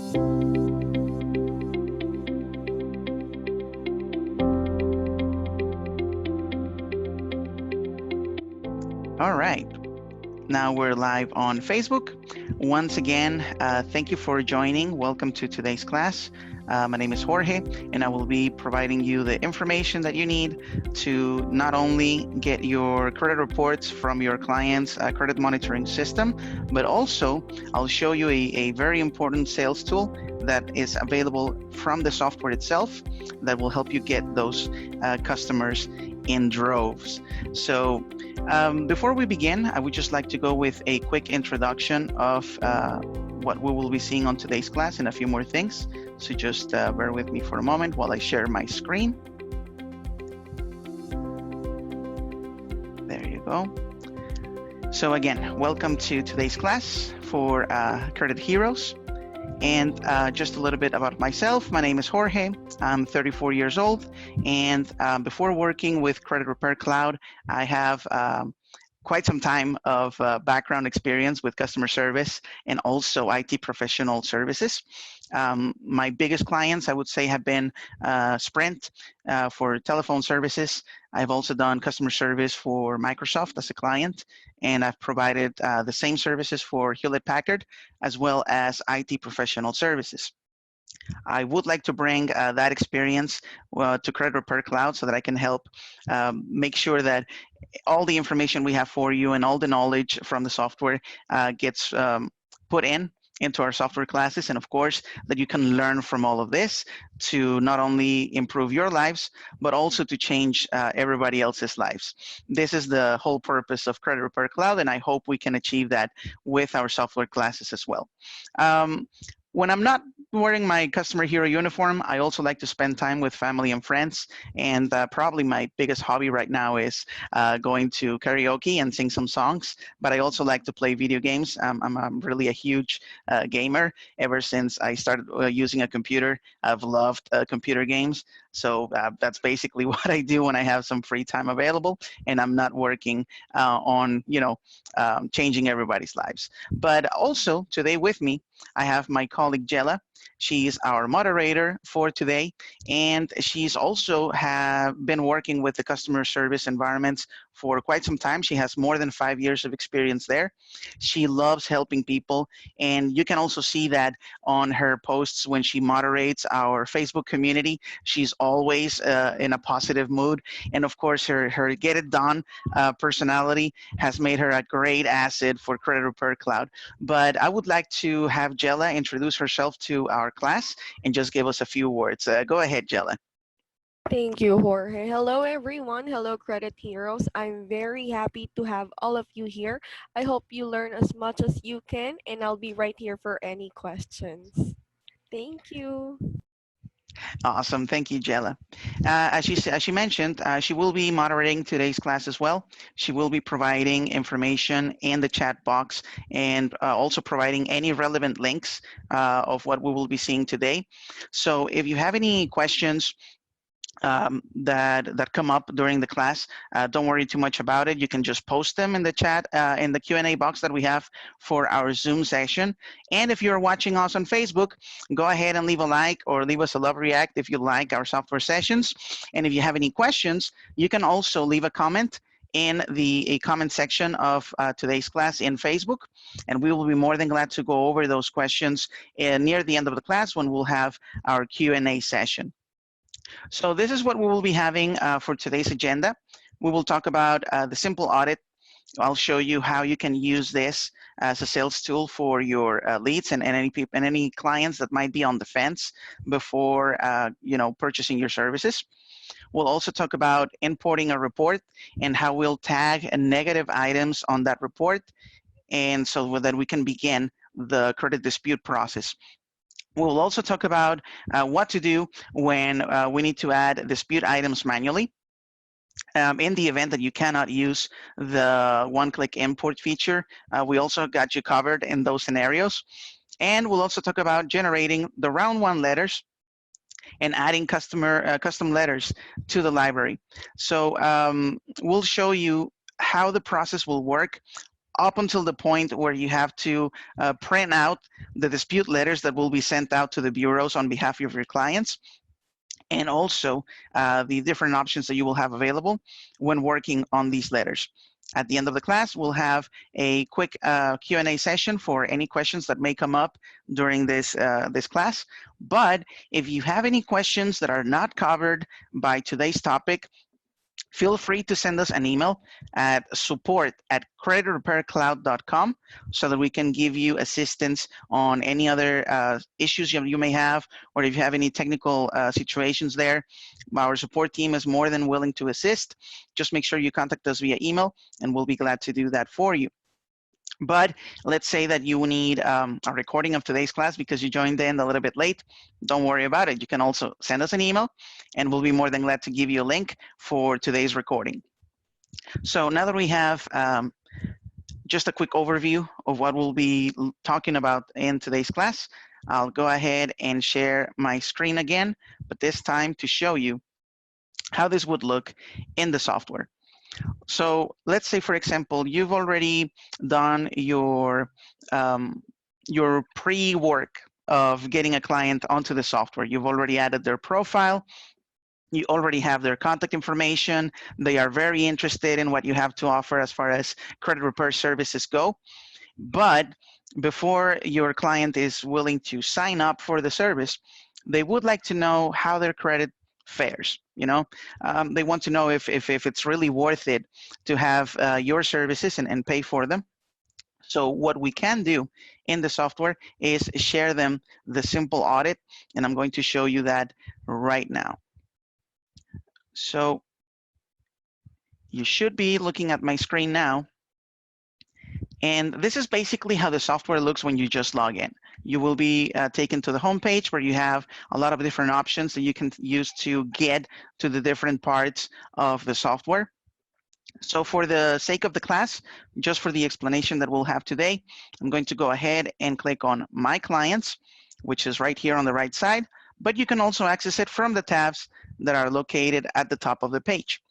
All right. Now we're live on Facebook. Once again, thank you for joining. Welcome to today's class. My name is Jorge, and I will be providing you the information that you need to not only get your credit reports from your client's credit monitoring system, but also I'll show you a very important sales tool that is available from the software itself that will help you get those customers in droves. So before we begin, I would just like to go with a quick introduction of what we will be seeing on today's class and a few more things. So just bear with me for a moment while I share my screen. There you go. So again, welcome to today's class for Credit Heroes. And just a little bit about myself. My name is Jorge. I'm 34 years old. And before working with Credit Repair Cloud, I have quite some time of background experience with customer service and also IT professional services. My biggest clients, I would say, have been Sprint for telephone services. I've also done customer service for Microsoft as a client, and I've provided the same services for Hewlett Packard, as well as IT professional services. I would like to bring that experience to Credit Repair Cloud so that I can help make sure that all the information we have for you and all the knowledge from the software gets put into our software classes, and of course that you can learn from all of this to not only improve your lives but also to change everybody else's lives. This is the whole purpose of Credit Repair Cloud, and I hope we can achieve that with our software classes as well. When I'm not wearing my customer hero uniform, I also like to spend time with family and friends. And probably my biggest hobby right now is going to karaoke and sing some songs. But I also like to play video games. I'm really a huge gamer. Ever since I started using a computer, I've loved computer games. So that's basically what I do when I have some free time available and I'm not working on, changing everybody's lives. But also today with me, I have my colleague Jella. She's our moderator for today, and she's also been working with the customer service environments for quite some time. She has more than 5 years of experience there. She loves helping people, and you can also see that on her posts when she moderates our Facebook community. She's always in a positive mood, and of course her get it done personality has made her a great asset for Credit Repair Cloud. But I would like to have Jella introduce herself to our class and just give us a few words. Go ahead, Jella. Thank you, Jorge. Hello, everyone. Hello, Credit Heroes. I'm very happy to have all of you here. I hope you learn as much as you can, and I'll be right here for any questions. Thank you. Awesome. Thank you, Jella. As she mentioned, she will be moderating today's class as well. She will be providing information in the chat box and also providing any relevant links of what we will be seeing today. So if you have any questions that come up during the class, don't worry too much about it. You can just post them in the chat, in the Q&A box that we have for our Zoom session. And if you're watching us on Facebook, go ahead and leave a like or leave us a love react if you like our software sessions. And if you have any questions, you can also leave a comment in the comment section of today's class in Facebook, and we will be more than glad to go over those questions near the end of the class when we'll have our Q&A session. So this is what we will be having for today's agenda. We will talk about the simple audit. I'll show you how you can use this as a sales tool for your leads and any clients that might be on the fence before purchasing your services. We'll also talk about importing a report and how we'll tag negative items on that report, and so that we can begin the credit dispute process. We'll also talk about what to do when we need to add dispute items manually. In the event that you cannot use the one-click import feature, we also got you covered in those scenarios. And we'll also talk about generating the round one letters and adding custom letters to the library. So we'll show you how the process will work up until the point where you have to print out the dispute letters that will be sent out to the bureaus on behalf of your clients, and also the different options that you will have available when working on these letters. At the end of the class, we'll have a quick Q&A session for any questions that may come up during this class. But if you have any questions that are not covered by today's topic, feel free to send us an email at support@creditrepaircloud.com so that we can give you assistance on any other issues you may have, or if you have any technical situations there. Our support team is more than willing to assist. Just make sure you contact us via email, and we'll be glad to do that for you. But let's say that you need a recording of today's class because you joined in a little bit late. Don't worry about it. You can also send us an email, and we'll be more than glad to give you a link for today's recording. So now that we have just a quick overview of what we'll be talking about in today's class, I'll go ahead and share my screen again, but this time to show you how this would look in the software. So let's say, for example, you've already done your pre-work of getting a client onto the software. You've already added their profile. You already have their contact information. They are very interested in what you have to offer as far as credit repair services go. But before your client is willing to sign up for the service, they would like to know how their credit fares. They want to know if it's really worth it to have your services and pay for them. So what we can do in the software is share them the simple audit, and I'm going to show you that right now. So you should be looking at my screen now. And this is basically how the software looks when you just log in. You will be taken to the home page where you have a lot of different options that you can use to get to the different parts of the software. So for the sake of the class, just for the explanation that we'll have today, I'm going to go ahead and click on My Clients, which is right here on the right side, but you can also access it from the tabs that are located at the top of the page.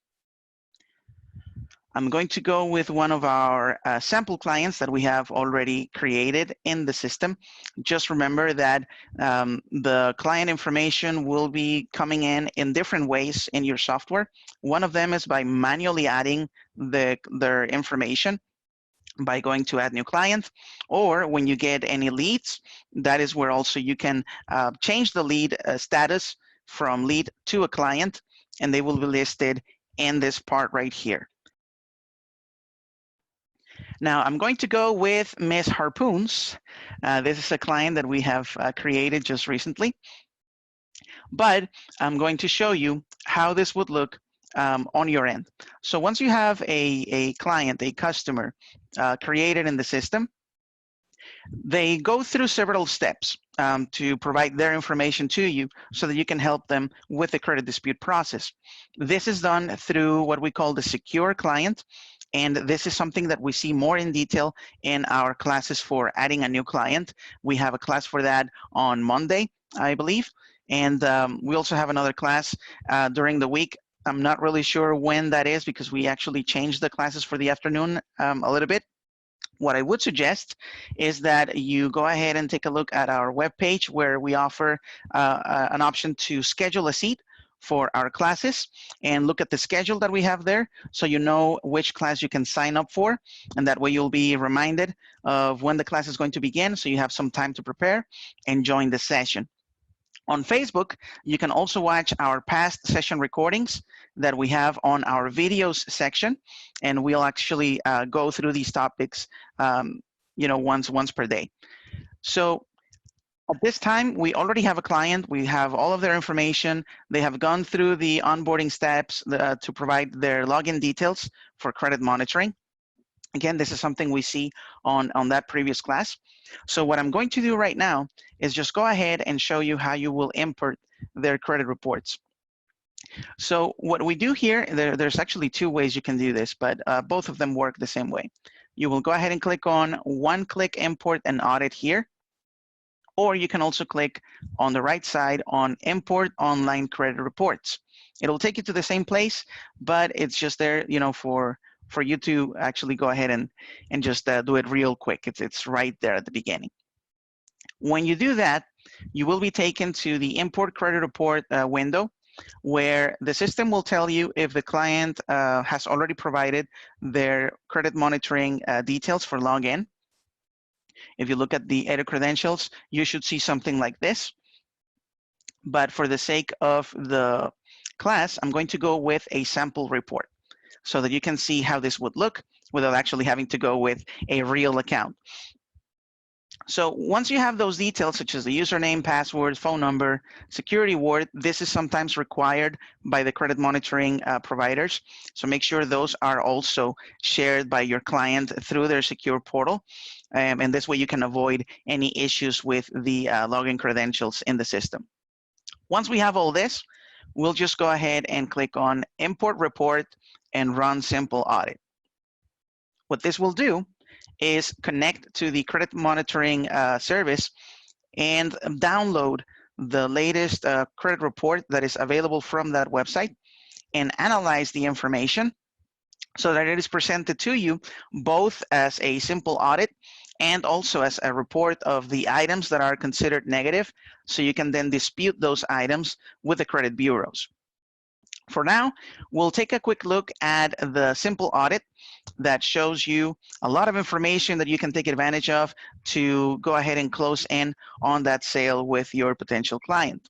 I'm going to go with one of our sample clients that we have already created in the system. Just remember that the client information will be coming in different ways in your software. One of them is by manually adding their information by going to add new client, or when you get any leads, that is where also you can change the lead status from lead to a client, and they will be listed in this part right here. Now I'm going to go with Miss Harpoons. This is a client that we have created just recently, but I'm going to show you how this would look on your end. So once you have a client, a customer created in the system, they go through several steps to provide their information to you so that you can help them with the credit dispute process. This is done through what we call the secure client. And this is something that we see more in detail in our classes for adding a new client. We have a class for that on Monday, I believe. And we also have another class during the week. I'm not really sure when that is because we actually changed the classes for the afternoon a little bit. What I would suggest is that you go ahead and take a look at our webpage where we offer an option to schedule a seat for our classes, and look at the schedule that we have there so you know which class you can sign up for, and that way you'll be reminded of when the class is going to begin so you have some time to prepare and join the session. On Facebook, you can also watch our past session recordings that we have on our videos section, and we'll actually go through these topics once per day. So at this time, we already have a client. We have all of their information. They have gone through the onboarding steps to provide their login details for credit monitoring. Again, this is something we see on that previous class. So what I'm going to do right now is just go ahead and show you how you will import their credit reports. So what we do here, there's actually two ways you can do this, but both of them work the same way. You will go ahead and click on one-click import and audit here. Or you can also click on the right side on Import Online Credit Reports. It'll take you to the same place, but it's just there, for for you to actually go ahead and just do it real quick. It's right there at the beginning. When you do that, you will be taken to the import credit report window, where the system will tell you if the client has already provided their credit monitoring details for login. If you look at the edit credentials, you should see something like this. But for the sake of the class, I'm going to go with a sample report so that you can see how this would look without actually having to go with a real account. So once you have those details, such as the username, password, phone number, security word, this is sometimes required by the credit monitoring providers. So make sure those are also shared by your client through their secure portal. And this way you can avoid any issues with the login credentials in the system. Once we have all this, we'll just go ahead and click on Import Report and Run Simple Audit. What this will do is connect to the credit monitoring service and download the latest credit report that is available from that website and analyze the information so that it is presented to you both as a simple audit and also as a report of the items that are considered negative, so you can then dispute those items with the credit bureaus. For now, we'll take a quick look at the simple audit that shows you a lot of information that you can take advantage of to go ahead and close in on that sale with your potential client.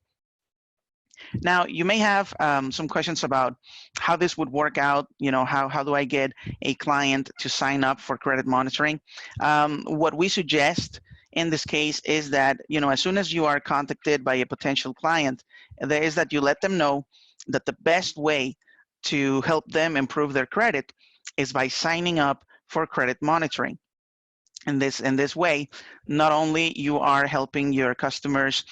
Now, you may have some questions about how this would work out. You know, how do I get a client to sign up for credit monitoring? What we suggest in this case is that, you know, as soon as you are contacted by a potential client, there is that you let them know that the best way to help them improve their credit is by signing up for credit monitoring. In this way, not only you are helping your customers,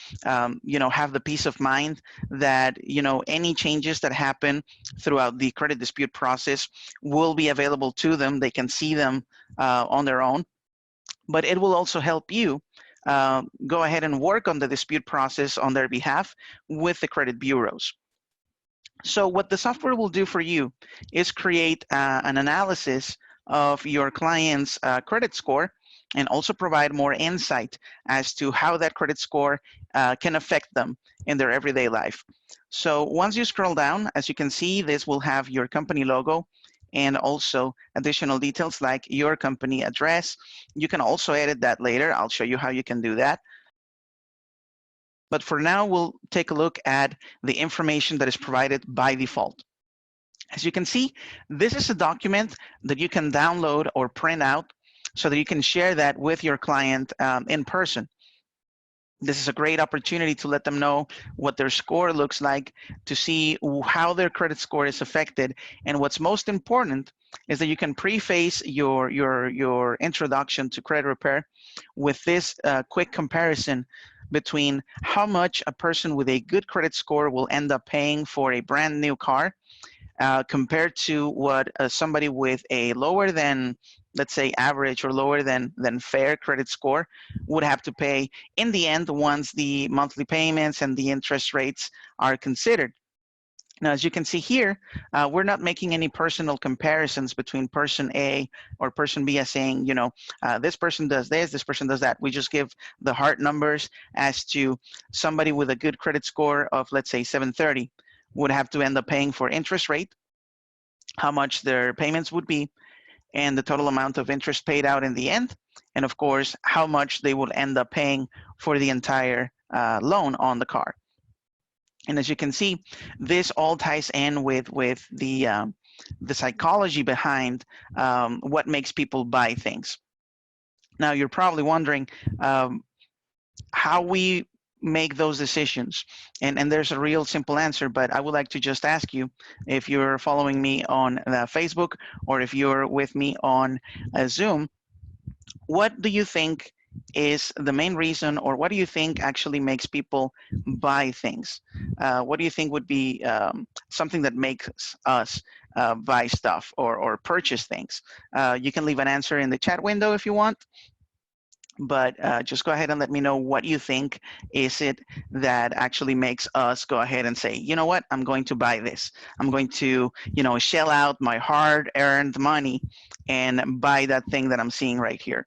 you know, have the peace of mind that, you know, any changes that happen throughout the credit dispute process will be available to them. They can see them on their own, but it will also help you go ahead and work on the dispute process on their behalf with the credit bureaus. So what the software will do for you is create an analysis of your client's credit score and also provide more insight as to how that credit score can affect them in their everyday life. So once you scroll down, as you can see, this will have your company logo and also additional details like your company address. You can also edit that later. I'll show you how you can do that. But for now, we'll take a look at the information that is provided by default. As you can see, this is a document that you can download or print out so that you can share that with your client in person. This is a great opportunity to let them know what their score looks like, to see how their credit score is affected. And what's most important is that you can preface your introduction to credit repair with this quick comparison between how much a person with a good credit score will end up paying for a brand new car compared to what somebody with a lower than, let's say, average or lower than fair credit score would have to pay in the end once the monthly payments and the interest rates are considered. Now, as you can see here, we're not making any personal comparisons between person A or person B as saying, you know, this person does this person does that. We just give the hard numbers as to somebody with a good credit score of, let's say, 730 would have to end up paying for interest rate, how much their payments would be, and the total amount of interest paid out in the end, and of course, how much they would end up paying for the entire loan on the car. And as you can see, this all ties in with the psychology behind what makes people buy things. Now, you're probably wondering how we make those decisions. And there's a real simple answer, but I would like to just ask you, if you're following me on Facebook or if you're with me on Zoom, what do you think is the main reason, or what do you think actually makes people buy things? What do you think would be something that makes us buy stuff or purchase things? You can leave an answer in the chat window if you want. but just go ahead and let me know what you think is it that actually makes us go ahead and say, you know what, I'm going to buy this. I'm going to, shell out my hard-earned money and buy that thing that I'm seeing right here.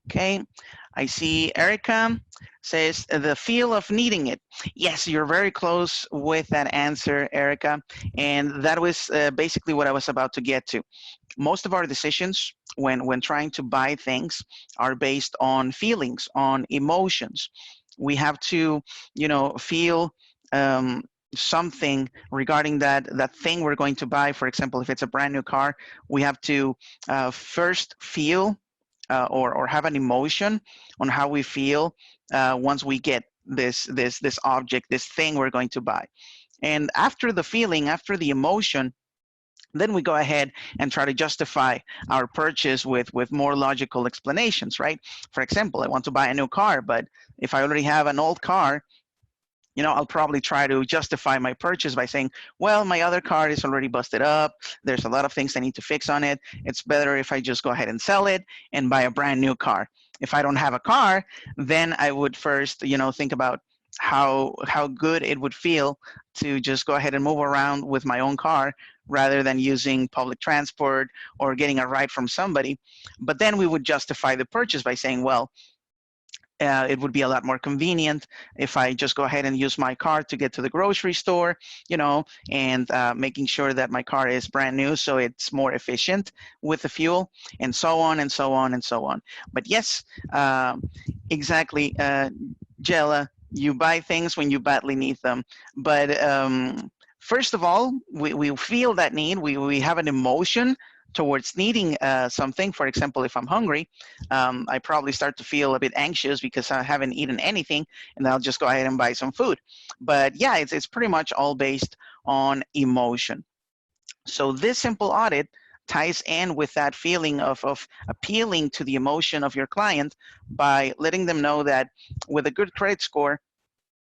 Okay, I see Erica says the feel of needing it. Yes, you're very close with that answer, Erica. And that was basically what I was about to get to. Most of our decisions when trying to buy things are based on feelings, on emotions. We have to, feel something regarding that thing we're going to buy. For example, if it's a brand new car, we have to first feel or have an emotion on how we feel once we get this object, this thing we're going to buy. And after the feeling, after the emotion, then we go ahead and try to justify our purchase with more logical explanations, right? For example, I want to buy a new car, but if I already have an old car, I'll probably try to justify my purchase by saying, well, my other car is already busted up. There's a lot of things I need to fix on it. It's better if I just go ahead and sell it and buy a brand new car. If I don't have a car, then I would first, think about how good it would feel to just go ahead and move around with my own car rather than using public transport or getting a ride from somebody. But then we would justify the purchase by saying, well, it would be a lot more convenient if I just go ahead and use my car to get to the grocery store, and making sure that my car is brand new so it's more efficient with the fuel, and so on and so on and so on. But yes, exactly, Jella, you buy things when you badly need them. But first of all, we feel that need. We have an emotion towards needing something. For example, if I'm hungry, I probably start to feel a bit anxious because I haven't eaten anything, and I'll just go ahead and buy some food. But yeah, it's pretty much all based on emotion. So this simple audit ties in with that feeling of appealing to the emotion of your client by letting them know that with a good credit score,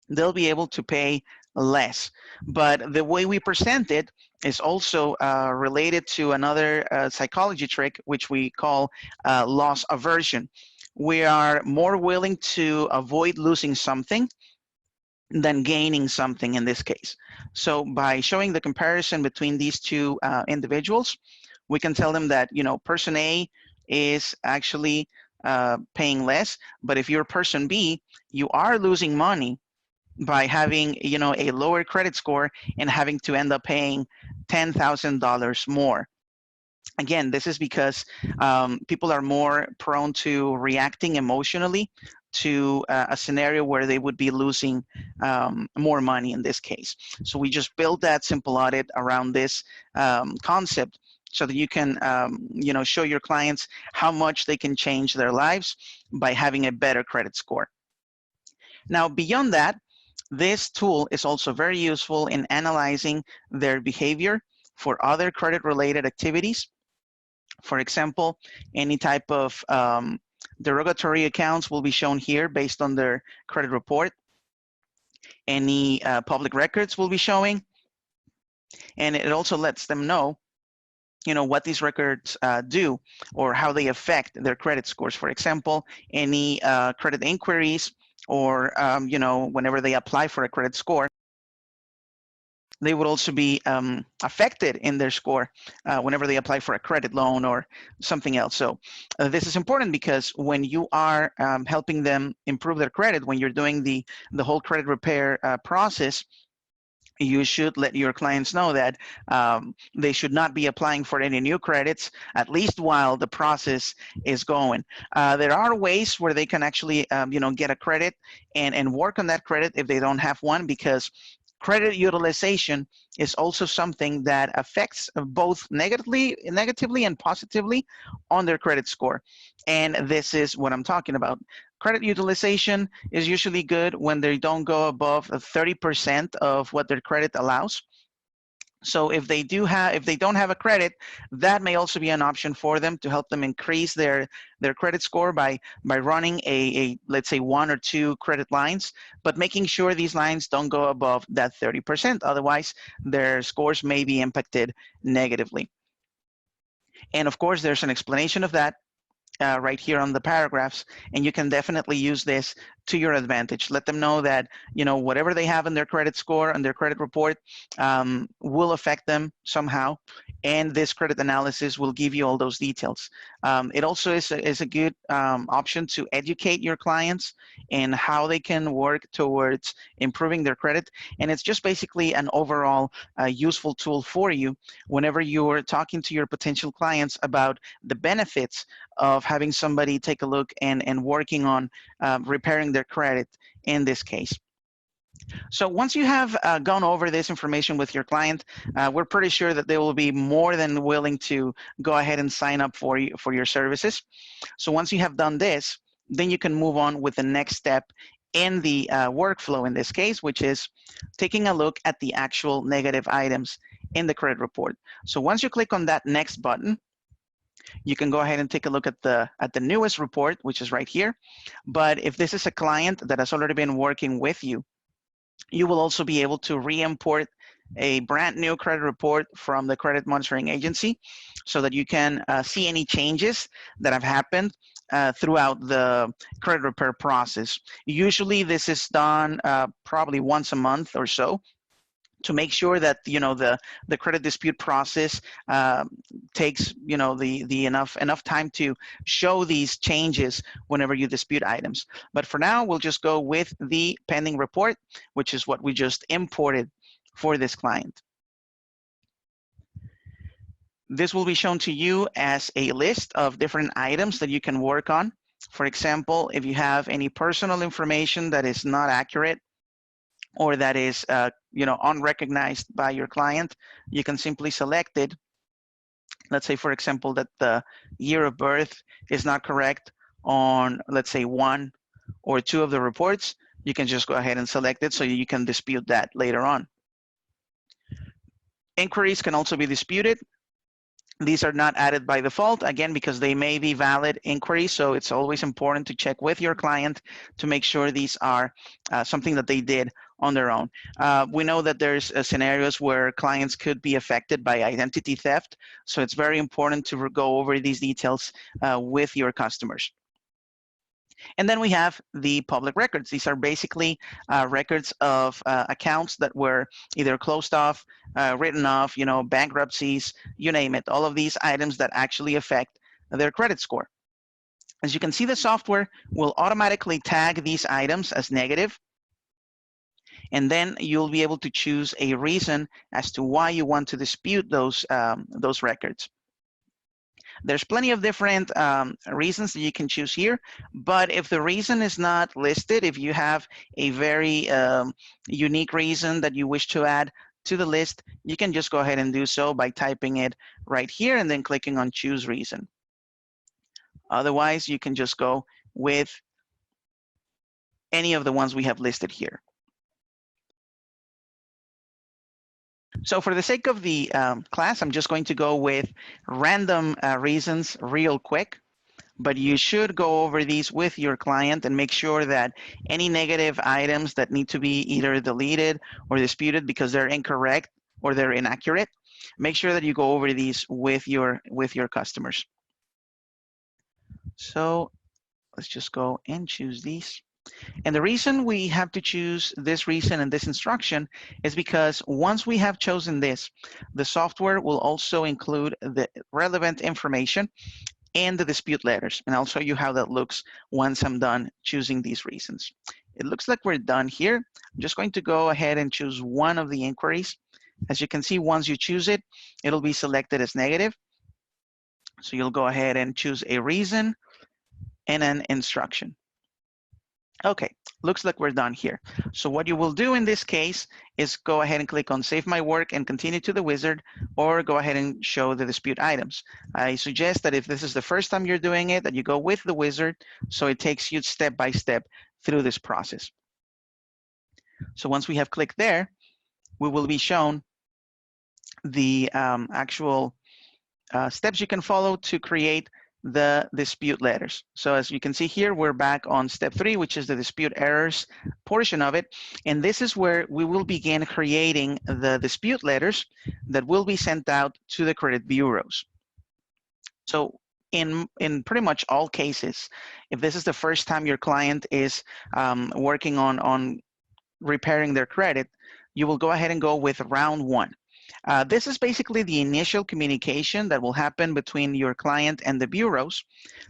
they'll be able to pay less. But the way we present it is also related to another psychology trick, which we call loss aversion. We are more willing to avoid losing something than gaining something in this case. So by showing the comparison between these two individuals, we can tell them that, person A is actually paying less, but if you're person B, you are losing money by having, a lower credit score and having to end up paying $10,000 more. Again, this is because people are more prone to reacting emotionally to a scenario where they would be losing more money in this case. So we just build that simple audit around this concept so that you can, show your clients how much they can change their lives by having a better credit score. Now, beyond that, this tool is also very useful in analyzing their behavior for other credit-related activities. For example, any type of derogatory accounts will be shown here based on their credit report. Any public records will be showing. And it also lets them know, what these records do or how they affect their credit scores. For example, any credit inquiries or, whenever they apply for a credit score, they would also be affected in their score whenever they apply for a credit loan or something else. So this is important because when you are helping them improve their credit, when you're doing the whole credit repair process, you should let your clients know that they should not be applying for any new credits, at least while the process is going. There are ways where they can actually, get a credit and work on that credit if they don't have one, because credit utilization is also something that affects both negatively and positively on their credit score. And this is what I'm talking about. Credit utilization is usually good when they don't go above 30% of what their credit allows. So if they don't have a credit, that may also be an option for them to help them increase their credit score by running a let's say 1 or 2 credit lines, but making sure these lines don't go above that 30%. Otherwise, their scores may be impacted negatively. And of course, there's an explanation of that right here on the paragraphs, and you can definitely use this to your advantage. Let them know that, you know, whatever they have in their credit score and their credit report will affect them somehow, and this credit analysis will give you all those details. It also is a good option to educate your clients in how they can work towards improving their credit, and it's just basically an overall useful tool for you whenever you're talking to your potential clients about the benefits of having somebody take a look and working on repairing their credit in this case. So once you have gone over this information with your client, we're pretty sure that they will be more than willing to go ahead and sign up for your services. So once you have done this, then you can move on with the next step in the workflow in this case, which is taking a look at the actual negative items in the credit report. So once you click on that next button, you can go ahead and take a look at the newest report, which is right here. But if this is a client that has already been working with you, you will also be able to re-import a brand new credit report from the credit monitoring agency so that you can see any changes that have happened throughout the credit repair process. Usually this is done probably once a month or so, to make sure that, you know, the credit dispute process takes, you know, the enough time to show these changes whenever you dispute items. But for now, we'll just go with the pending report, which is what we just imported for this client. This will be shown to you as a list of different items that you can work on. For example, if you have any personal information that is not accurate, or that is you know, unrecognized by your client, you can simply select it. Let's say, for example, that the year of birth is not correct on, let's say, 1 or 2 of the reports. You can just go ahead and select it so you can dispute that later on. Inquiries can also be disputed. These are not added by default, again, because they may be valid inquiries. So it's always important to check with your client to make sure these are something that they did on their own. We know that there's scenarios where clients could be affected by identity theft. So it's very important to go over these details with your customers. And then we have the public records. These are basically records of accounts that were either closed off, written off, you know, bankruptcies, you name it, all of these items that actually affect their credit score. As you can see, the software will automatically tag these items as negative, and then you'll be able to choose a reason as to why you want to dispute those records. There's plenty of different reasons that you can choose here, but if the reason is not listed, if you have a very unique reason that you wish to add to the list, you can just go ahead and do so by typing it right here and then clicking on choose reason. Otherwise, you can just go with any of the ones we have listed here. So for the sake of the class, I'm just going to go with random reasons real quick, but you should go over these with your client and make sure that any negative items that need to be either deleted or disputed because they're incorrect or they're inaccurate, make sure that you go over these with your customers. So let's just go and choose these. And the reason we have to choose this reason and this instruction is because once we have chosen this, the software will also include the relevant information and the dispute letters. And I'll show you how that looks once I'm done choosing these reasons. It looks like we're done here. I'm just going to go ahead and choose one of the inquiries. As you can see, once you choose it, it'll be selected as negative. So you'll go ahead and choose a reason and an instruction. Okay, looks like we're done here. So what you will do in this case is go ahead and click on Save My Work and continue to the wizard, or go ahead and show the dispute items. I suggest that if this is the first time you're doing it, that you go with the wizard so it takes you step by step through this process. So once we have clicked there, we will be shown the actual steps you can follow to create the dispute letters. So as you can see here, we're back on step 3, which is the dispute errors portion of it. And this is where we will begin creating the dispute letters that will be sent out to the credit bureaus. So in pretty much all cases, if this is the first time your client is working on repairing their credit, you will go ahead and go with round one. This is basically the initial communication that will happen between your client and the bureaus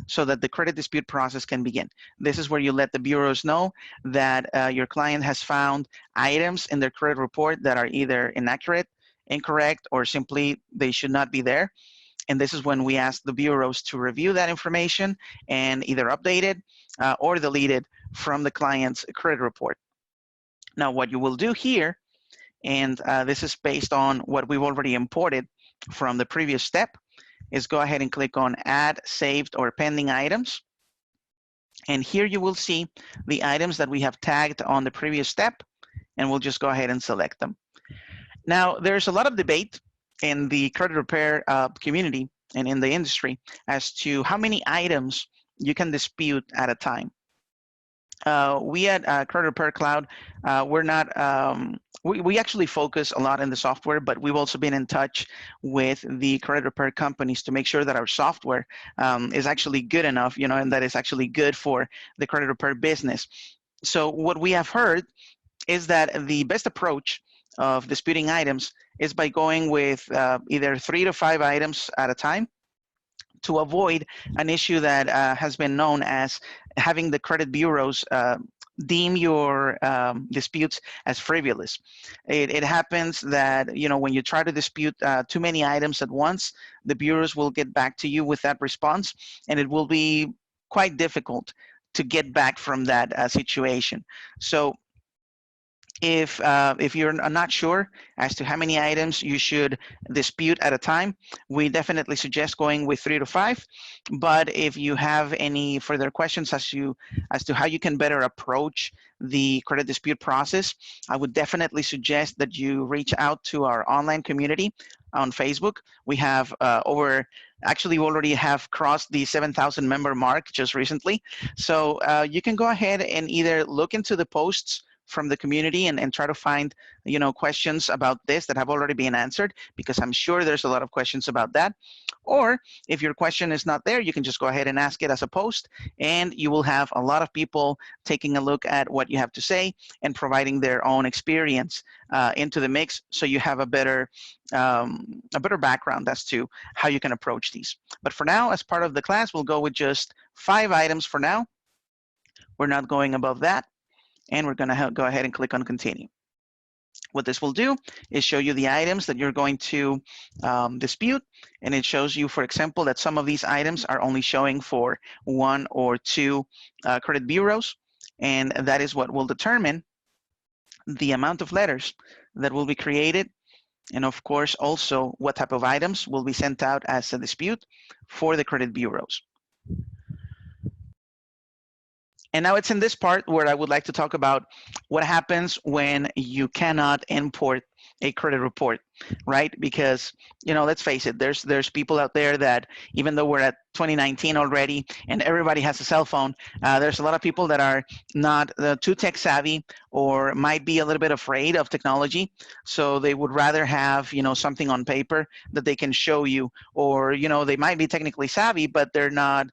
so that the credit dispute process can begin. This is where you let the bureaus know that your client has found items in their credit report that are either inaccurate, incorrect, or simply they should not be there. And this is when we ask the bureaus to review that information and either update it or delete it from the client's credit report. Now, what you will do here, and this is based on what we've already imported from the previous step, is go ahead and click on Add Saved or Pending Items. And here you will see the items that we have tagged on the previous step, and we'll just go ahead and select them. Now, there's a lot of debate in the credit repair community and in the industry as to how many items you can dispute at a time. We at Credit Repair Cloud, we're not, we actually focus a lot in the software, but we've also been in touch with the credit repair companies to make sure that our software is actually good enough, you know, and that it's actually good for the credit repair business. So what we have heard is that the best approach of disputing items is by going with either 3 to 5 items at a time to avoid an issue that has been known as having the credit bureaus deem your disputes as frivolous. It happens that, you know, when you try to dispute too many items at once, the bureaus will get back to you with that response, and it will be quite difficult to get back from that situation. So if you're not sure as to how many items you should dispute at a time, we definitely suggest going with 3 to 5. But if you have any further questions as to how you can better approach the credit dispute process, I would definitely suggest that you reach out to our online community on Facebook. We have actually, we already have crossed the 7,000 member mark just recently. So you can go ahead and either look into the posts from the community and try to find, you know, questions about this that have already been answered, because I'm sure there's a lot of questions about that. Or if your question is not there, you can just go ahead and ask it as a post, and you will have a lot of people taking a look at what you have to say and providing their own experience into the mix, so you have a better background as to how you can approach these. But for now, as part of the class, we'll go with just 5 items for now. We're not going above that. And we're going to go ahead and click on continue. What this will do is show you the items that you're going to dispute. And it shows you, for example, that some of these items are only showing for 1 or 2 credit bureaus. And that is what will determine the amount of letters that will be created. And of course, also what type of items will be sent out as a dispute for the credit bureaus. And now it's in this part where I would like to talk about what happens when you cannot import a credit report, right? Because, you know, let's face it, there's people out there that, even though we're at 2019 already and everybody has a cell phone, there's a lot of people that are not too tech savvy or might be a little bit afraid of technology. So they would rather have, you know, something on paper that they can show you, or, you know, they might be technically savvy, but they're not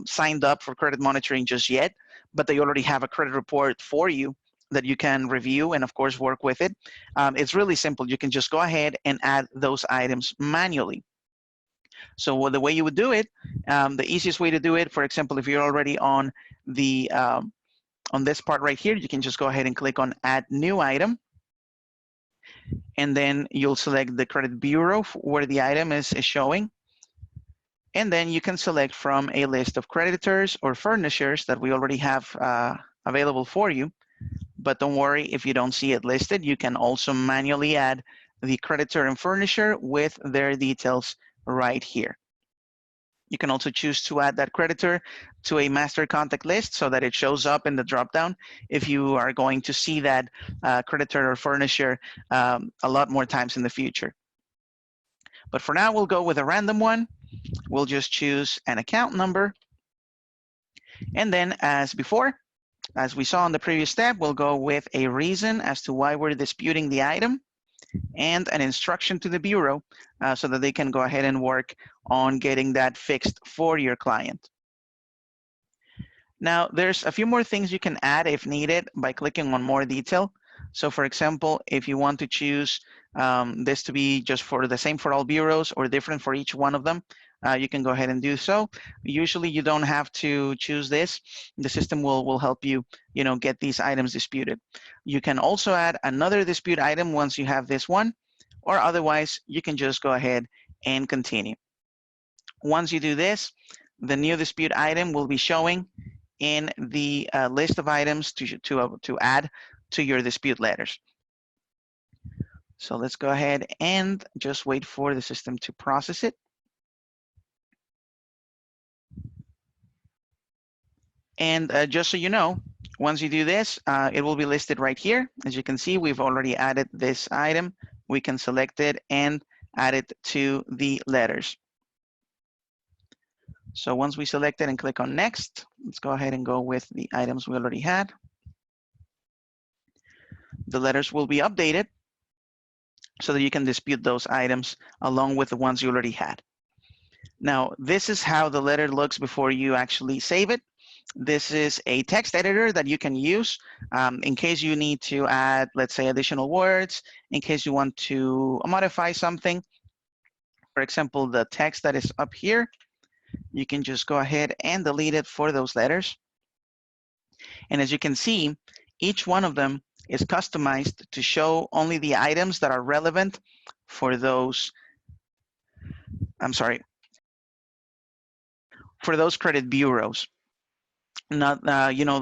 signed up for credit monitoring just yet, but they already have a credit report for you that you can review and of course work with it. It's really simple. You can just go ahead and add those items manually. So the way you would do it, the easiest way to do it, for example, if you're already on the on this part right here, you can just go ahead and click on Add New Item. And then you'll select the credit bureau where the item is showing. And then you can select from a list of creditors or furnishers that we already have available for you. But don't worry if you don't see it listed. You can also manually add the creditor and furnisher with their details right here. You can also choose to add that creditor to a master contact list so that it shows up in the dropdown if you are going to see that creditor or furnisher a lot more times in the future. But for now, we'll go with a random one. We'll just choose an account number. And then, as before, as we saw in the previous step, we'll go with a reason as to why we're disputing the item. and an instruction to the bureau so that they can go ahead and work on getting that fixed for your client. Now, there's a few more things you can add if needed by clicking on more detail. So for example, if you want to choose this to be just for the same for all bureaus or different for each one of them, you can go ahead and do so. Usually you don't have to choose this. The system will help you, get these items disputed. You can also add another dispute item once you have this one, or otherwise you can just go ahead and continue. Once you do this, the new dispute item will be showing in the list of items to add to your dispute letters. So let's go ahead and just wait for the system to process it. And just so you know, once you do this, it will be listed right here. As you can see, we've already added this item. We can select it and add it to the letters. So once we select it and click on next, let's go ahead and go with the items we already had. The letters will be updated so that you can dispute those items along with the ones you already had. Now, this is how the letter looks before you actually save it. This is a text editor that you can use in case you need to add, let's say, additional words, in case you want to modify something. For example, the text that is up here, you can just go ahead and delete it for those letters. And as you can see, each one of them is customized to show only the items that are relevant for those, for those credit bureaus. Not,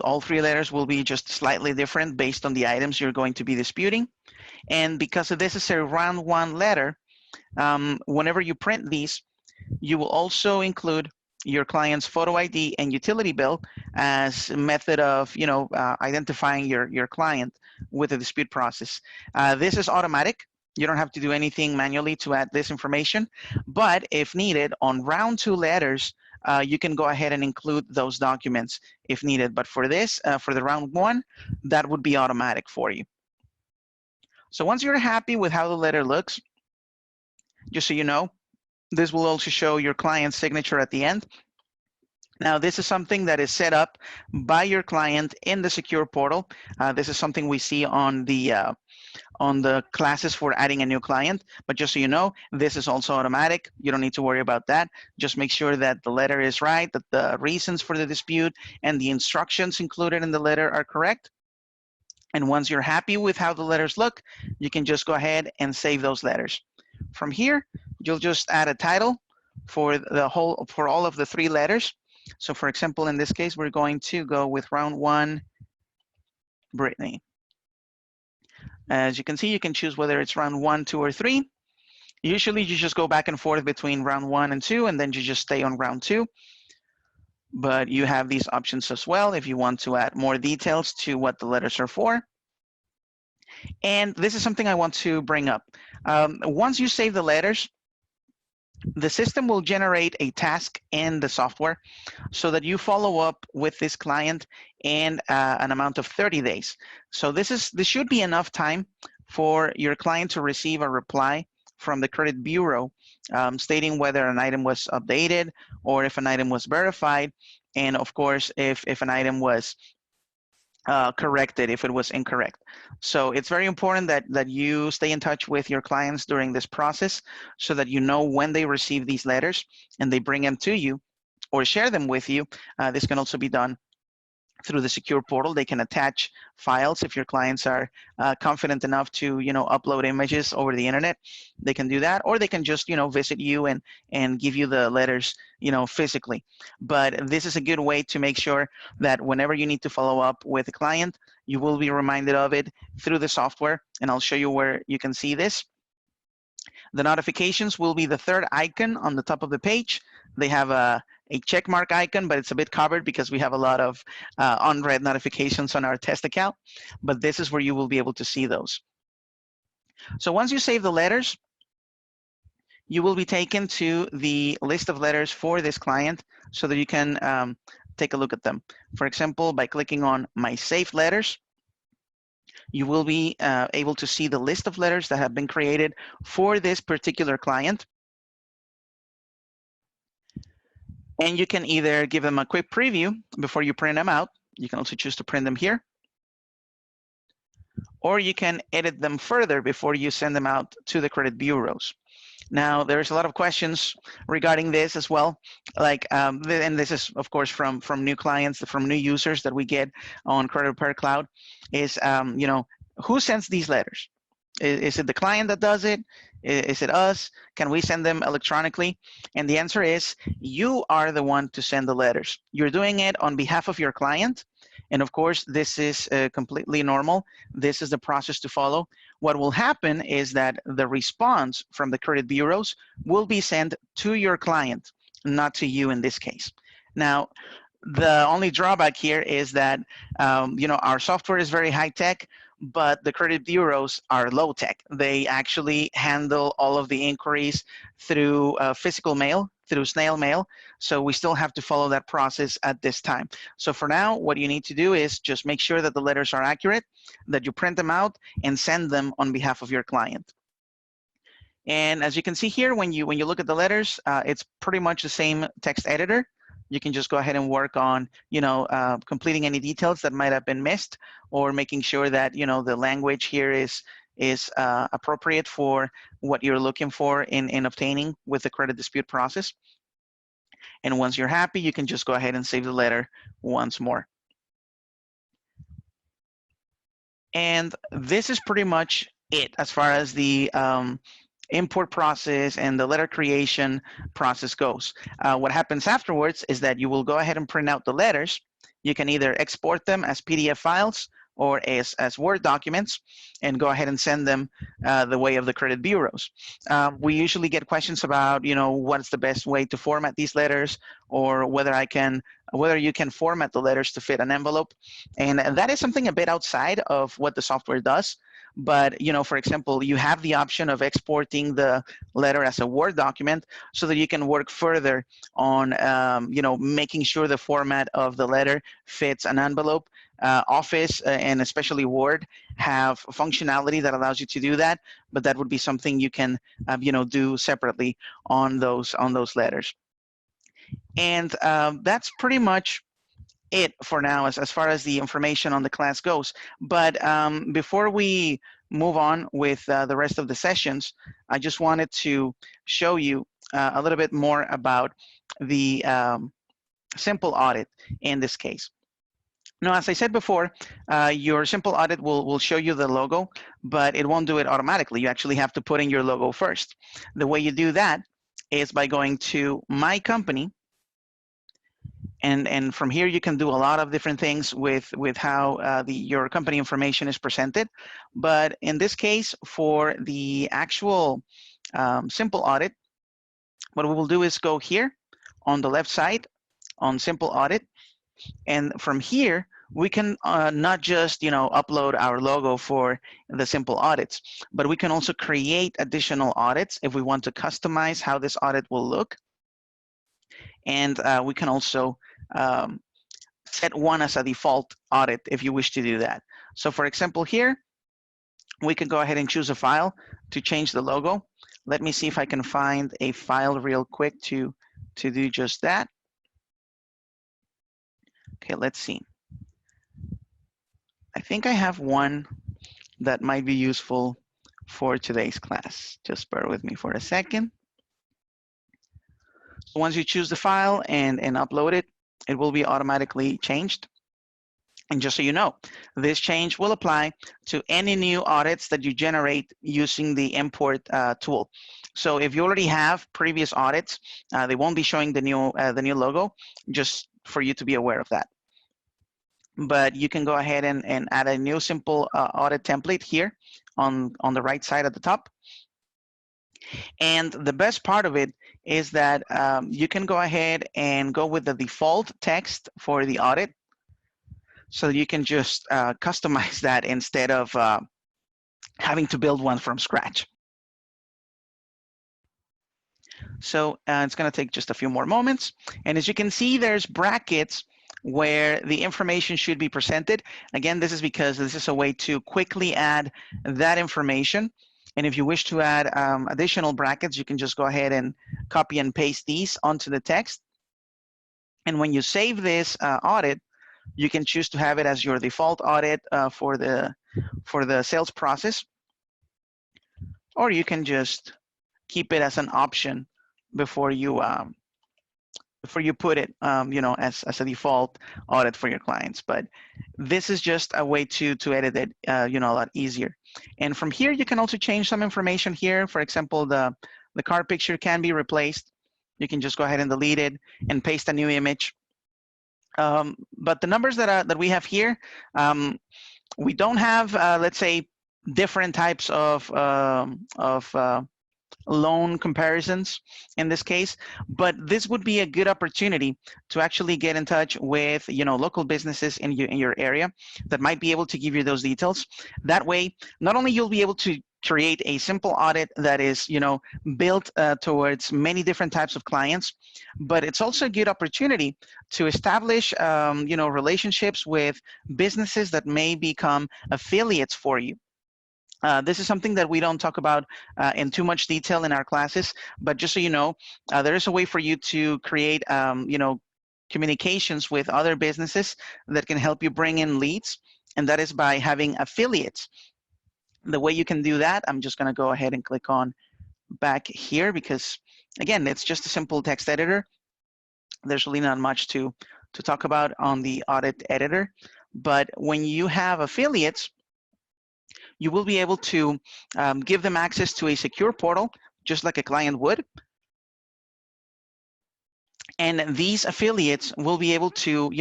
all three letters will be just slightly different based on the items you're going to be disputing. And because this is a round one letter, whenever you print these, you will also include your client's photo ID and utility bill as a method of, identifying your client with the dispute process. This is automatic. You don't have to do anything manually to add this information, but if needed on round two letters, you can go ahead and include those documents if needed. But for this, for the round one, that would be automatic for you. So once you're happy with how the letter looks, just so you know, this will also show your client's signature at the end. Now, this is something that is set up by your client in the secure portal. This is something we see on the classes for adding a new client. But just so you know, this is also automatic. You don't need to worry about that. Just make sure that the letter is right, that the reasons for the dispute and the instructions included in the letter are correct. And once you're happy with how the letters look, you can just go ahead and save those letters. From here, you'll just add a title for all of the three letters. So for example, in this case, we're going to go with round one, Brittany. As you can see, you can choose whether it's round 1, 2, or 3. Usually you just go back and forth between round 1 and 2, and then you just stay on round 2. But you have these options as well if you want to add more details to what the letters are for. And this is something I want to bring up. Once you save the letters, the system will generate a task in the software so that you follow up with this client in an amount of 30 days. So this should be enough time for your client to receive a reply from the credit bureau stating whether an item was updated or if an item was verified, and of course if an item was corrected if it was incorrect. So it's very important that you stay in touch with your clients during this process so that you know when they receive these letters and they bring them to you or share them with you. This can also be done through the secure portal. They can attach files if your clients are confident enough to upload images over the internet. They can do that, or they can just visit you and give you the letters physically. But this is a good way to make sure that whenever you need to follow up with a client, you will be reminded of it through the software, and I'll show you where you can see this. The notifications will be the third icon on the top of the page. They have a check mark icon, but it's a bit covered because we have a lot of unread notifications on our test account. But this is where you will be able to see those. So once you save the letters, you will be taken to the list of letters for this client so that you can take a look at them. For example, by clicking on My Saved Letters, you will be able to see the list of letters that have been created for this particular client. And you can either give them a quick preview before you print them out. You can also choose to print them here. Or you can edit them further before you send them out to the credit bureaus. Now, there's a lot of questions regarding this as well. Like, and this is, of course, from new clients, from new users that we get on Credit Repair Cloud, is, who sends these letters? Is it the client that does it? Is it us? Can we send them electronically? And the answer is, you are the one to send the letters. You're doing it on behalf of your client. And of course, this is completely normal. This is the process to follow. What will happen is that the response from the credit bureaus will be sent to your client, not to you in this case. Now, the only drawback here is that, our software is very high tech, but the credit bureaus are low tech. They actually handle all of the inquiries through physical mail, through snail mail. So we still have to follow that process at this time. So for now, what you need to do is just make sure that the letters are accurate, that you print them out and send them on behalf of your client. And as you can see here, when you look at the letters, it's pretty much the same text editor. You can just go ahead and work on, completing any details that might have been missed, or making sure that, the language here is appropriate for what you're looking for in obtaining with the credit dispute process. And once you're happy, you can just go ahead and save the letter once more. And this is pretty much it as far as the import process and the letter creation process goes. What happens afterwards is that you will go ahead and print out the letters. You can either export them as PDF files or as Word documents and go ahead and send them the way of the credit bureaus. We usually get questions about, what's the best way to format these letters, or whether you can format the letters to fit an envelope. And that is something a bit outside of what the software does. But, for example, you have the option of exporting the letter as a Word document so that you can work further on, making sure the format of the letter fits an envelope. Office and especially Word have functionality that allows you to do that, but that would be something you can, do separately on those letters. And that's pretty much it for now as far as the information on the class goes. But before we move on with the rest of the sessions, I just wanted to show you a little bit more about the simple audit in this case. Now, as I said before, your simple audit will show you the logo, but it won't do it automatically. You actually have to put in your logo first. The way you do that is by going to My Company. And from here, you can do a lot of different things with how your company information is presented. But in this case, for the actual simple audit, what we will do is go here on the left side on simple audit. And from here, we can not just, upload our logo for the simple audits, but we can also create additional audits if we want to customize how this audit will look. And we can also set one as a default audit if you wish to do that. So for example, here, we can go ahead and choose a file to change the logo. Let me see if I can find a file real quick to do just that. Okay, let's see. I think I have one that might be useful for today's class. Just bear with me for a second. So once you choose the file and upload it, it will be automatically changed. And just so you know, this change will apply to any new audits that you generate using the import tool. So if you already have previous audits, they won't be showing the new logo, just for you to be aware of that. But you can go ahead and add a new simple audit template here on the right side at the top. And the best part of it is that you can go ahead and go with the default text for the audit. So you can just customize that instead of having to build one from scratch. So it's going to take just a few more moments. And as you can see, there's brackets where the information should be presented. Again, this is because this is a way to quickly add that information. And if you wish to add additional brackets, you can just go ahead and copy and paste these onto the text. And when you save this audit, you can choose to have it as your default audit for the sales process, or you can just keep it as an option before you put it, as a default audit for your clients. But this is just a way to edit it, a lot easier. And from here, you can also change some information here. For example, the car picture can be replaced. You can just go ahead and delete it and paste a new image. But the numbers that we have here, we don't have, let's say, different types of loan comparisons in this case, but this would be a good opportunity to actually get in touch with local businesses in your area that might be able to give you those details. That way, not only you'll be able to create a simple audit that is built towards many different types of clients, but it's also a good opportunity to establish relationships with businesses that may become affiliates for you. This is something that we don't talk about in too much detail in our classes, but just so you know, there is a way for you to create, communications with other businesses that can help you bring in leads, and that is by having affiliates. The way you can do that, I'm just going to go ahead and click on back here because, again, it's just a simple text editor. There's really not much to talk about on the audit editor, but when you have affiliates, you will be able to give them access to a secure portal, just like a client would. And these affiliates will be able to,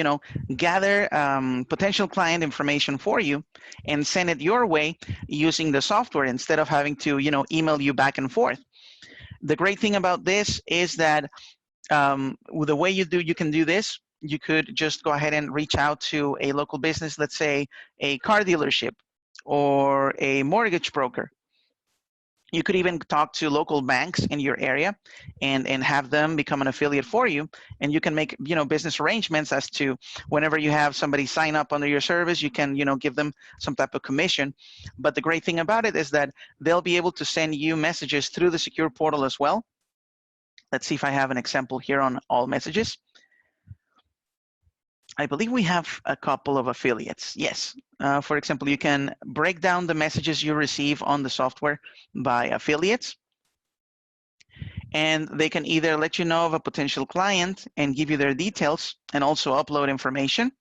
gather potential client information for you and send it your way using the software instead of having to, email you back and forth. The great thing about this is that with the way you can do this, you could just go ahead and reach out to a local business, let's say a car dealership or a mortgage broker. You could even talk to local banks in your area and have them become an affiliate for you. And you can make, business arrangements as to whenever you have somebody sign up under your service, you can, give them some type of commission. But the great thing about it is that they'll be able to send you messages through the secure portal as well. Let's see if I have an example here on all messages. I believe we have a couple of affiliates. Yes. For example, you can break down the messages you receive on the software by affiliates. And they can either let you know of a potential client and give you their details and also upload information.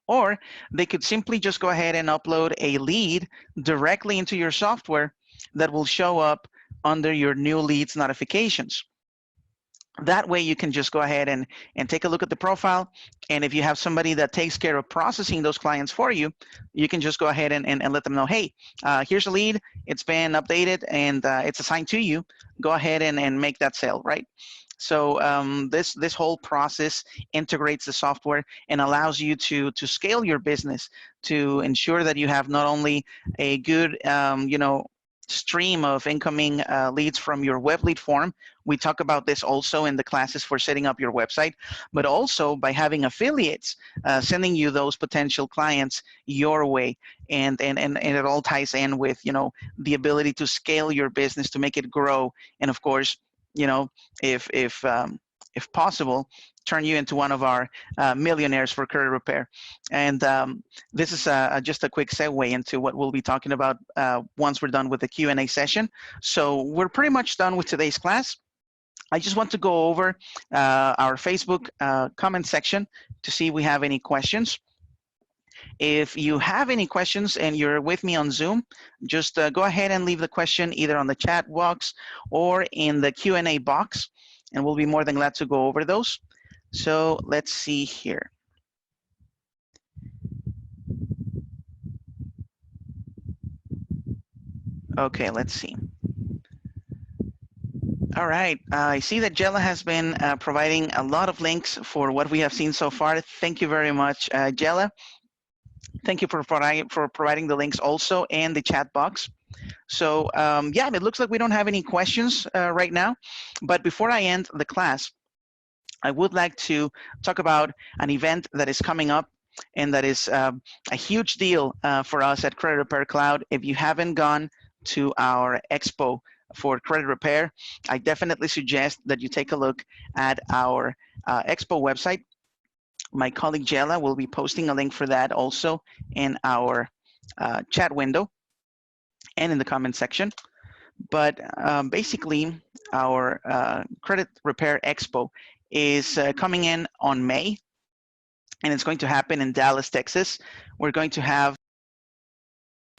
Or they could simply just go ahead and upload a lead directly into your software that will show up under your new leads notifications. That way you can just go ahead and take a look at the profile. And if you have somebody that takes care of processing those clients for you, you can just go ahead and let them know, hey, here's a lead, it's been updated and it's assigned to you. Go ahead and make that sale, right? So this whole process integrates the software and allows you to scale your business to ensure that you have not only a good, stream of incoming leads from your web lead form. We talk about this also in the classes for setting up your website, but also by having affiliates sending you those potential clients your way. And it all ties in with, the ability to scale your business, to make it grow. And of course, if possible, turn you into one of our millionaires for credit repair. And this is just a quick segue into what we'll be talking about once we're done with the Q&A session. So we're pretty much done with today's class. I just want to go over our Facebook comment section to see if we have any questions. If you have any questions and you're with me on Zoom, just go ahead and leave the question either on the chat box or in the Q&A box, and we'll be more than glad to go over those. So let's see here. Okay, let's see. All right, I see that Jella has been providing a lot of links for what we have seen so far. Thank you very much, Jella. Thank you for providing the links also and the chat box. So yeah, it looks like we don't have any questions right now. But before I end the class, I would like to talk about an event that is coming up and that is a huge deal for us at Credit Repair Cloud. If you haven't gone to our expo for credit repair, I definitely suggest that you take a look at our expo website. My colleague Jella will be posting a link for that also in our chat window and in the comment section. But basically, our Credit Repair Expo is coming in on May, and it's going to happen in Dallas, Texas. We're going to have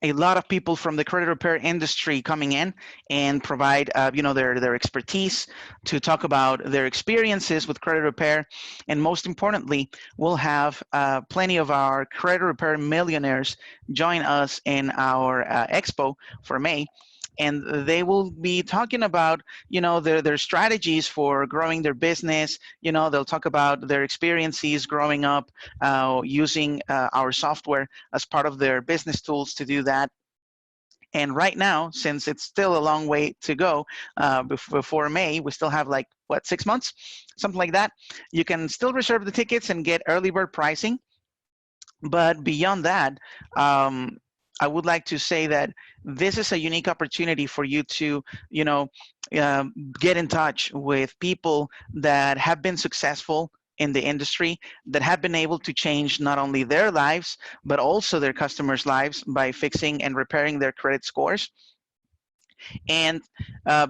a lot of people from the credit repair industry coming in and provide their expertise to talk about their experiences with credit repair. And most importantly, we'll have plenty of our credit repair millionaires join us in our expo for May. And they will be talking about, their strategies for growing their business. They'll talk about their experiences growing up using our software as part of their business tools to do that. And right now, since it's still a long way to go before May, we still have 6 months, something like that. You can still reserve the tickets and get early bird pricing. But beyond that, I would like to say that this is a unique opportunity for you to, get in touch with people that have been successful in the industry, that have been able to change not only their lives, but also their customers' lives by fixing and repairing their credit scores. And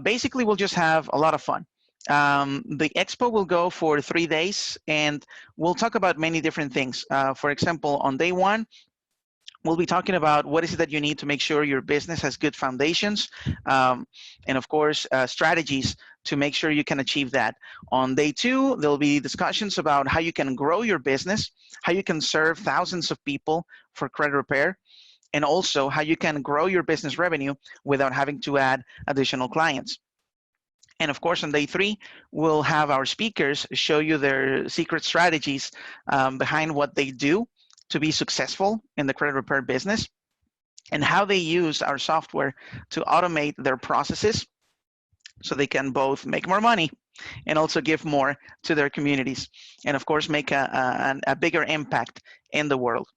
basically, we'll just have a lot of fun. The expo will go for 3 days, and we'll talk about many different things. For example, on day one, we'll be talking about what is it that you need to make sure your business has good foundations, and of course, strategies to make sure you can achieve that. On day two, there'll be discussions about how you can grow your business, how you can serve thousands of people for credit repair, and also how you can grow your business revenue without having to add additional clients. And of course, on day three, we'll have our speakers show you their secret strategies behind what they do to be successful in the credit repair business, and how they use our software to automate their processes so they can both make more money and also give more to their communities, and of course make a bigger impact in the world.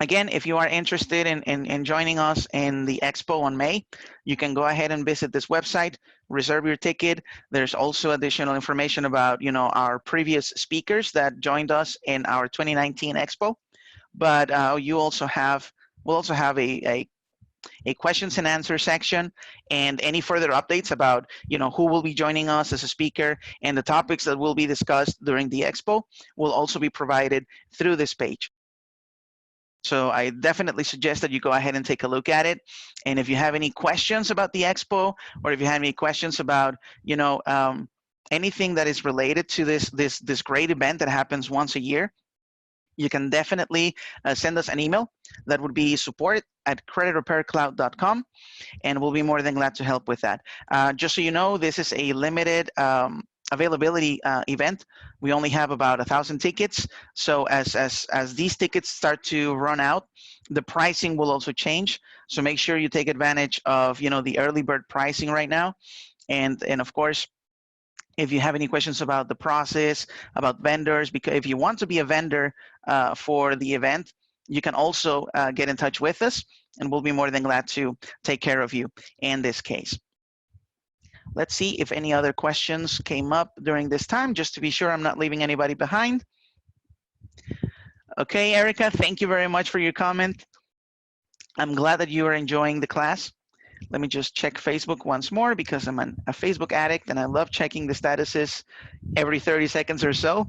Again, if you are interested in joining us in the expo on May, you can go ahead and visit this website, reserve your ticket. There's also additional information about our previous speakers that joined us in our 2019 expo. But we'll also have a questions and answer section, and any further updates about who will be joining us as a speaker and the topics that will be discussed during the expo will also be provided through this page. So I definitely suggest that you go ahead and take a look at it. And if you have any questions about the expo, or if you have any questions about, anything that is related to this great event that happens once a year, you can definitely send us an email. That would be support@creditrepaircloud.com, and we'll be more than glad to help with that. Just so you know, this is a limited availability event. We only have about 1,000 tickets. So as these tickets start to run out, the pricing will also change. So make sure you take advantage of the early bird pricing right now. And of course, if you have any questions about the process, about vendors, because if you want to be a vendor for the event, you can also get in touch with us, and we'll be more than glad to take care of you in this case. Let's see if any other questions came up during this time, just to be sure I'm not leaving anybody behind. Okay, Erica, thank you very much for your comment. I'm glad that you are enjoying the class. Let me just check Facebook once more, because I'm a Facebook addict and I love checking the statuses every 30 seconds or so.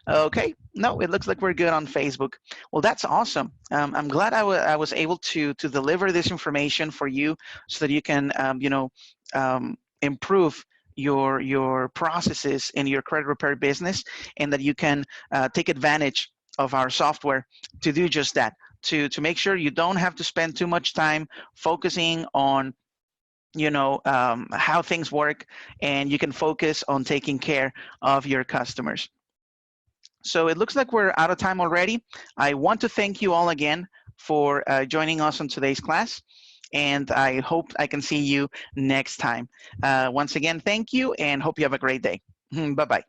Okay, no, it looks like we're good on Facebook. Well, that's awesome. I'm glad I was able to deliver this information for you so that you can, improve your processes in your credit repair business, and that you can take advantage of our software to do just that, to make sure you don't have to spend too much time focusing on how things work, and you can focus on taking care of your customers. So it looks like we're out of time already. I want to thank you all again for joining us on today's class, and I hope I can see you next time. Once again, thank you, and hope you have a great day. Bye-bye.